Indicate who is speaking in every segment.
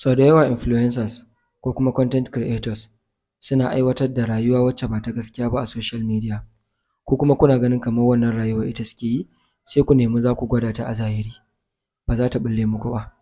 Speaker 1: Sau da yawa influencers ko kuma content creators suna aiwatar da rayuwa wacce ba ta gaskiya ba a social media, ko kuma kuna ganin kamar wannan rayuwar ita suke yi, sai ku nemi za ku gwada ta a zahiri, ba za ta ɓulle muku ba.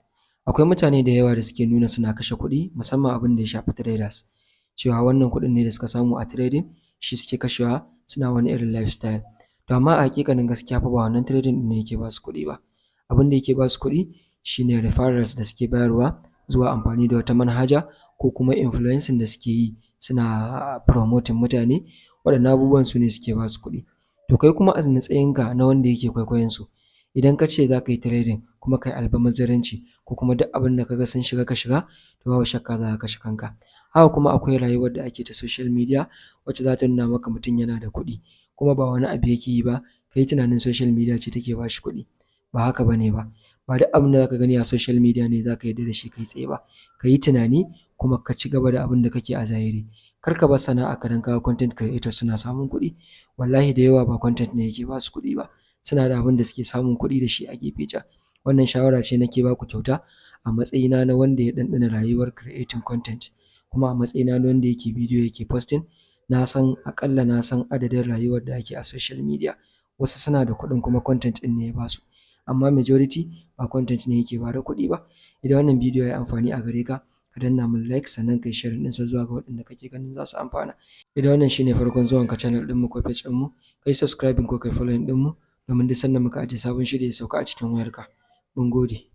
Speaker 1: Akwai mutane da yawa da suke nuna suna kashe kuɗi, musamman abin da ya shafi traders, cewa wannan kuɗin ne da suka samu a trading shi suke kashewa suna wani irin lifestyle. To amma a hakikanin gaskiya fa ba wannan trading ɗin ne yake ba su kuɗi ba. Abin da yake ba su kuɗi shine referrals da suke bayarwa zuwa amfani da wata manhaja, ko kuma influencing da suke yi suna promoting mutane, waɗannan abubuwan su ne suke ba su kuɗi. To kai kuma a matsayinka na wanda yake kwaikwayon su, idan ka ce za ka yi trading kuma ka yi almubazzaranci, ko kuma duk abin da ka ga sun shiga ka shiga, to babu shakka za ka kashe kanka. Haka kuma akwai rayuwar da ake ta social media wacce za ta nuna maka mutum yana da kuɗi, kuma ba wani abu yake yi ba, ka yi tunanin social media ce take ba shi kuɗi. Ba haka ba ne ba. Ba duk abin da za ka gani a social media ne za ka yarda da shi kai tsaye ba. Ka yi tunani kuma ka ci gaba da abin da kake a zahiri. Kar ka bar sana'arka don ka ga content creators suna samun kuɗi. Wallahi da yawa ba content ne yake ba su kuɗi ba. Suna da abin da suke samun kuɗi da shi a gefe can. Wannan shawara ce nake ba ku kyauta a matsayina na wanda ya ɗanɗana rayuwar creating content, kuma a matsayina na wanda yake bidiyo yake posting. Na san adadin rayuwar da ake a social media. Wasu suna da kuɗin kuma content ɗin ne ya ba su. Amma majority ba content ne yake bada kuɗi ba. Idan wannan bidiyo ya yi amfani a gare ka, ka danna min like, sannan ka yi share ɗinsa zuwa ga waɗanda kake ganin za su amfana. Idan wannan shine farkon zuwanka channel ɗinmu ko page ɗinmu, ka yi subscribing ko ka yi following ɗinmu, domin duk sanda muka ajiye sabon shiri ya sauka a cikin wayarka. Mun gode.